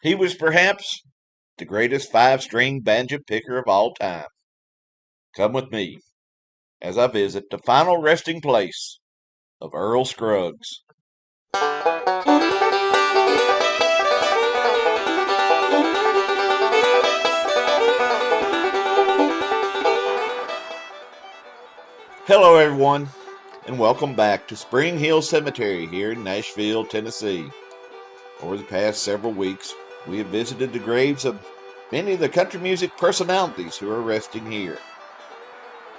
He was perhaps the greatest five-string banjo picker of all time. Come with me as I visit the final resting place of Earl Scruggs. Hello everyone, and welcome back to Springhill Cemetery here in Nashville, Tennessee. Over the past several weeks, we have visited the graves of many of the country music personalities who are resting here.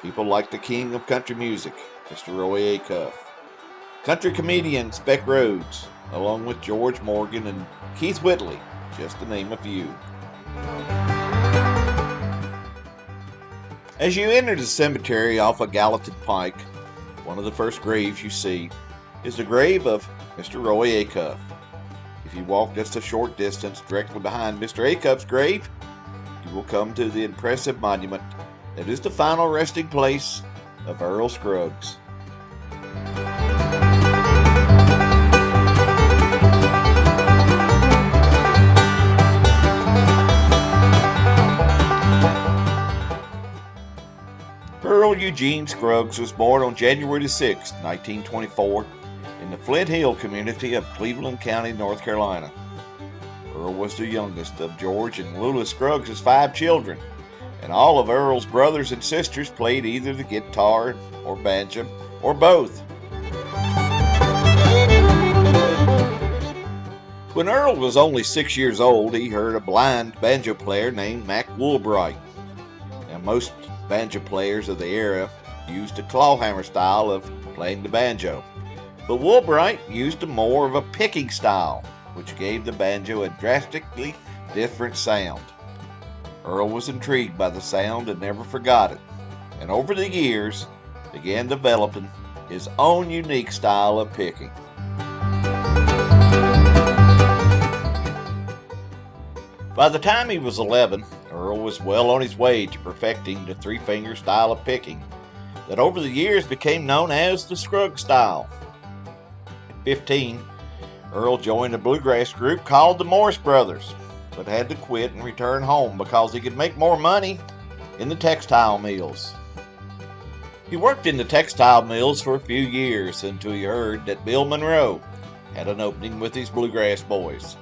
People like the king of country music, Mr. Roy Acuff, country comedian Speck Rhodes, along with George Morgan and Keith Whitley, just to name a few. As you enter the cemetery off of Gallatin Pike, one of the first graves you see is the grave of Mr. Roy Acuff. If you walk just a short distance directly behind Mr. Acuff's grave, you will come to the impressive monument that is the final resting place of Earl Scruggs. Earl Eugene Scruggs was born on January 6, 1924, in the Flint Hill community of Cleveland County, North Carolina. Earl was the youngest of George and Louise Scruggs' 5 children, and all of Earl's brothers and sisters played either the guitar or banjo or both. When Earl was only 6 years old, he heard a blind banjo player named Mac Woolbright. Now, most banjo players of the era used a clawhammer style of playing the banjo, but Woolbright used more of a picking style, which gave the banjo a drastically different sound. Earl was intrigued by the sound and never forgot it, and over the years began developing his own unique style of picking. By the time he was 11, Earl was well on his way to perfecting the three-finger style of picking that over the years became known as the Scruggs style. At 15, Earl joined a bluegrass group called the Morris Brothers, but had to quit and return home because he could make more money in the textile mills. He worked in the textile mills for a few years until he heard that Bill Monroe had an opening with his bluegrass boys.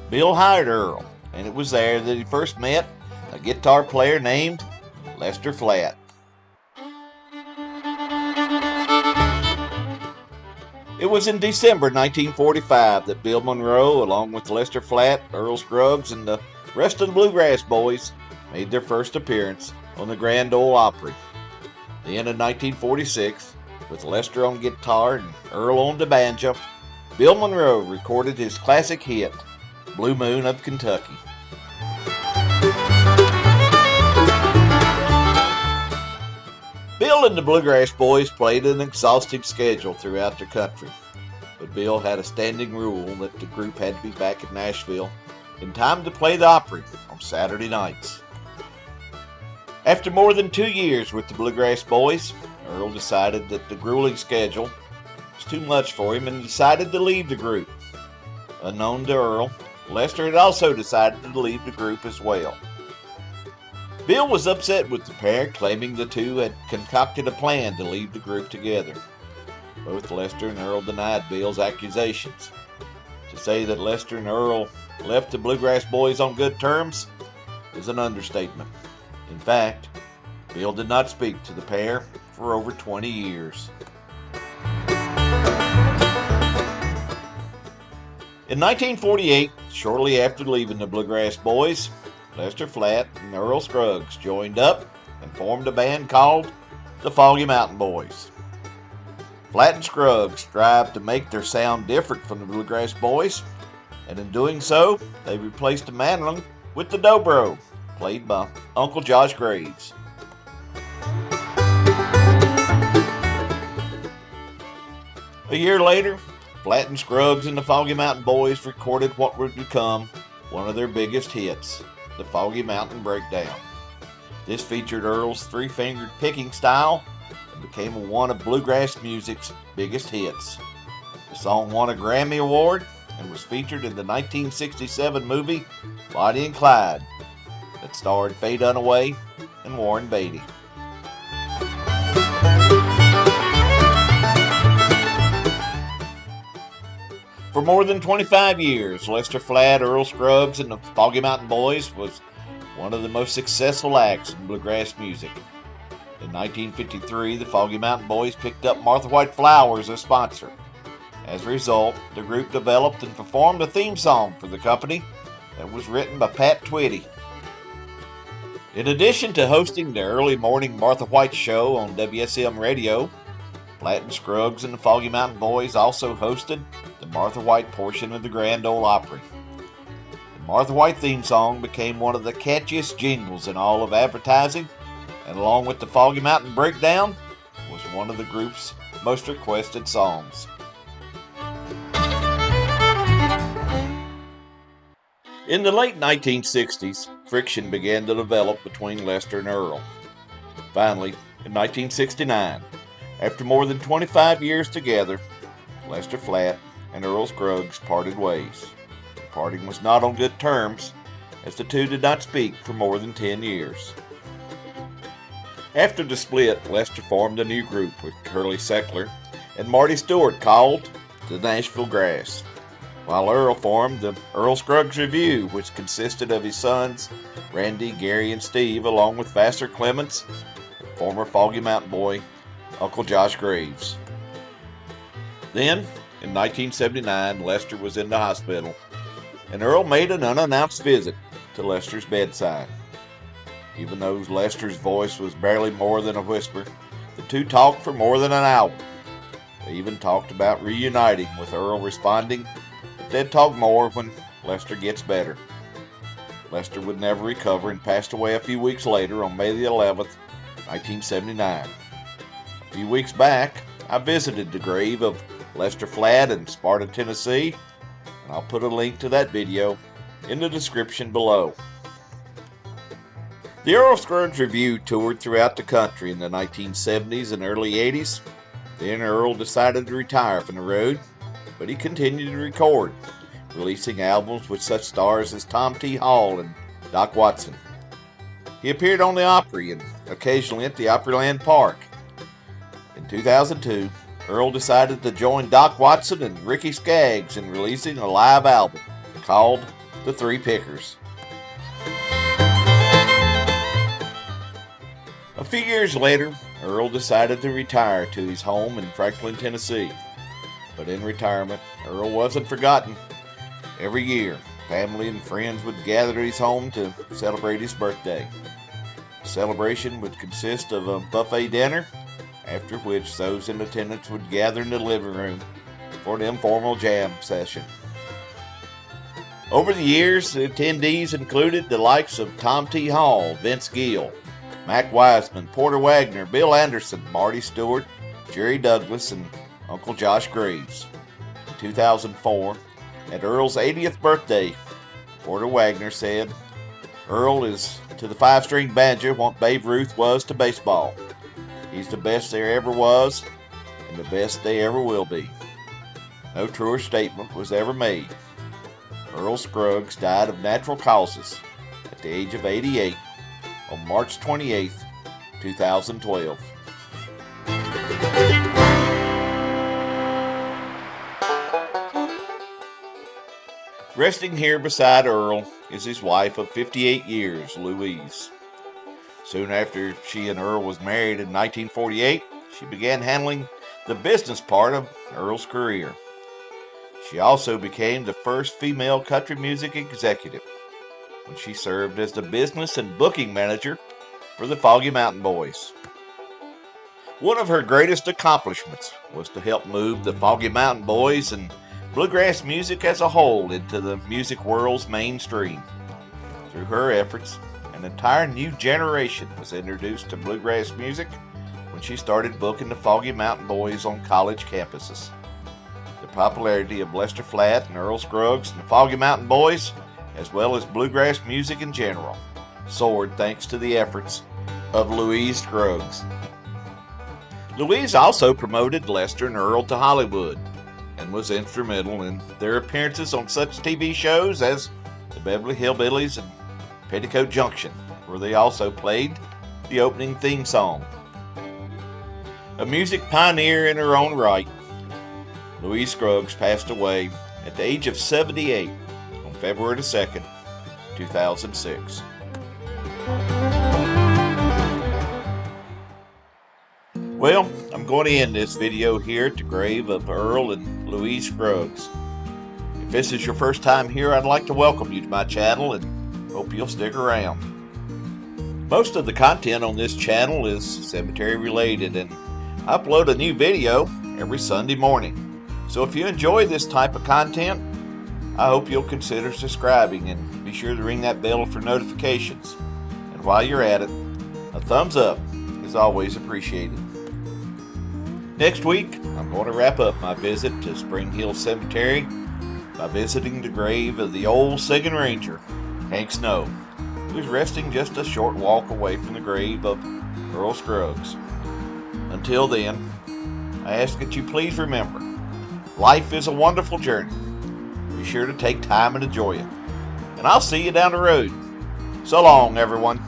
Bill hired Earl, and it was there that he first met a guitar player named Lester Flatt. It was in December 1945 that Bill Monroe, along with Lester Flatt, Earl Scruggs, and the rest of the Bluegrass Boys, made their first appearance on the Grand Ole Opry. Then in 1946, with Lester on guitar and Earl on the banjo, Bill Monroe recorded his classic hit, Blue Moon of Kentucky. Bill and the Bluegrass Boys played an exhaustive schedule throughout the country, but Bill had a standing rule that the group had to be back in Nashville in time to play the Opry on Saturday nights. After more than 2 years with the Bluegrass Boys, Earl decided that the grueling schedule was too much for him and decided to leave the group. Unknown to Earl, Lester had also decided to leave the group as well. Bill was upset with the pair, claiming the two had concocted a plan to leave the group together. Both Lester and Earl denied Bill's accusations. To say that Lester and Earl left the Bluegrass Boys on good terms is an understatement. In fact, Bill did not speak to the pair for over 20 years. In 1948, shortly after leaving the Bluegrass Boys, Lester Flatt and Earl Scruggs joined up and formed a band called the Foggy Mountain Boys. Flatt and Scruggs strived to make their sound different from the Bluegrass Boys, and in doing so, they replaced the mandolin with the dobro, played by Uncle Josh Graves. A year later, Flatt and Scruggs and the Foggy Mountain Boys recorded what would become one of their biggest hits, the Foggy Mountain Breakdown. This featured Earl's three-fingered picking style and became one of bluegrass music's biggest hits. The song won a Grammy Award and was featured in the 1967 movie Bonnie and Clyde that starred Faye Dunaway and Warren Beatty. For more than 25 years, Lester Flatt, Earl Scruggs, and the Foggy Mountain Boys was one of the most successful acts in bluegrass music. In 1953, the Foggy Mountain Boys picked up Martha White Flowers as sponsor. As a result, the group developed and performed a theme song for the company that was written by Pat Twitty. In addition to hosting the early morning Martha White show on WSM Radio, Flatt and Scruggs and the Foggy Mountain Boys also hosted the Martha White portion of the Grand Ole Opry. The Martha White theme song became one of the catchiest jingles in all of advertising, and along with the Foggy Mountain Breakdown, was one of the group's most requested songs. In the late 1960s, friction began to develop between Lester and Earl. Finally, in 1969, after more than 25 years together, Lester Flatt and Earl Scruggs parted ways. The parting was not on good terms, as the two did not speak for more than 10 years. After the split, Lester formed a new group with Curly Seckler and Marty Stewart called the Nashville Grass, while Earl formed the Earl Scruggs Review, which consisted of his sons Randy, Gary, and Steve, along with Vassar Clements, former Foggy Mountain Boy, Uncle Josh Graves. Then, in 1979, Lester was in the hospital, and Earl made an unannounced visit to Lester's bedside. Even though Lester's voice was barely more than a whisper, the two talked for more than an hour. They even talked about reuniting, with Earl responding that they'd talk more when Lester gets better. Lester would never recover and passed away a few weeks later on May the 11th, 1979. A few weeks back, I visited the grave of Lester Flatt in Sparta, Tennessee, and I'll put a link to that video in the description below. The Earl Scruggs Review toured throughout the country in the 1970s and early 80s. Then Earl decided to retire from the road, but he continued to record, releasing albums with such stars as Tom T. Hall and Doc Watson. He appeared on the Opry and occasionally at the Opryland Park. In 2002, Earl decided to join Doc Watson and Ricky Skaggs in releasing a live album called The Three Pickers. A few years later, Earl decided to retire to his home in Franklin, Tennessee. But in retirement, Earl wasn't forgotten. Every year, family and friends would gather at his home to celebrate his birthday. The celebration would consist of a buffet dinner, after which those in attendance would gather in the living room for an informal jam session. Over the years, the attendees included the likes of Tom T. Hall, Vince Gill, Mac Wiseman, Porter Wagner, Bill Anderson, Marty Stewart, Jerry Douglas, and Uncle Josh Graves. In 2004, at Earl's 80th birthday, Porter Wagner said, "Earl is to the five-string banjo what Babe Ruth was to baseball. He's the best there ever was, and the best they ever will be." No truer statement was ever made. Earl Scruggs died of natural causes at the age of 88 on March 28, 2012. Resting here beside Earl is his wife of 58 years, Louise. Soon after she and Earl was married in 1948, she began handling the business part of Earl's career. She also became the first female country music executive when she served as the business and booking manager for the Foggy Mountain Boys. One of her greatest accomplishments was to help move the Foggy Mountain Boys and bluegrass music as a whole into the music world's mainstream. Through her efforts, an entire new generation was introduced to bluegrass music when she started booking the Foggy Mountain Boys on college campuses. The popularity of Lester Flatt and Earl Scruggs and the Foggy Mountain Boys, as well as bluegrass music in general, soared thanks to the efforts of Louise Scruggs. Louise also promoted Lester and Earl to Hollywood. and was instrumental in their appearances on such TV shows as the Beverly Hillbillies and Petticoat Junction, where they also played the opening theme song. A music pioneer in her own right, Louise Scruggs passed away at the age of 78 on February 2nd, 2006. Well, I'm going to end this video here at the grave of Earl and Louise Scruggs. If this is your first time here, I'd like to welcome you to my channel and hope you'll stick around. Most of the content on this channel is cemetery related, and I upload a new video every Sunday morning. So if you enjoy this type of content, I hope you'll consider subscribing and be sure to ring that bell for notifications. And while you're at it, a thumbs up is always appreciated. Next week, I'm going to wrap up my visit to Springhill Cemetery by visiting the grave of the old singing ranger, Hank Snow, who's resting just a short walk away from the grave of Earl Scruggs. Until then, I ask that you please remember, life is a wonderful journey. Be sure to take time and enjoy it. And I'll see you down the road. So long, everyone.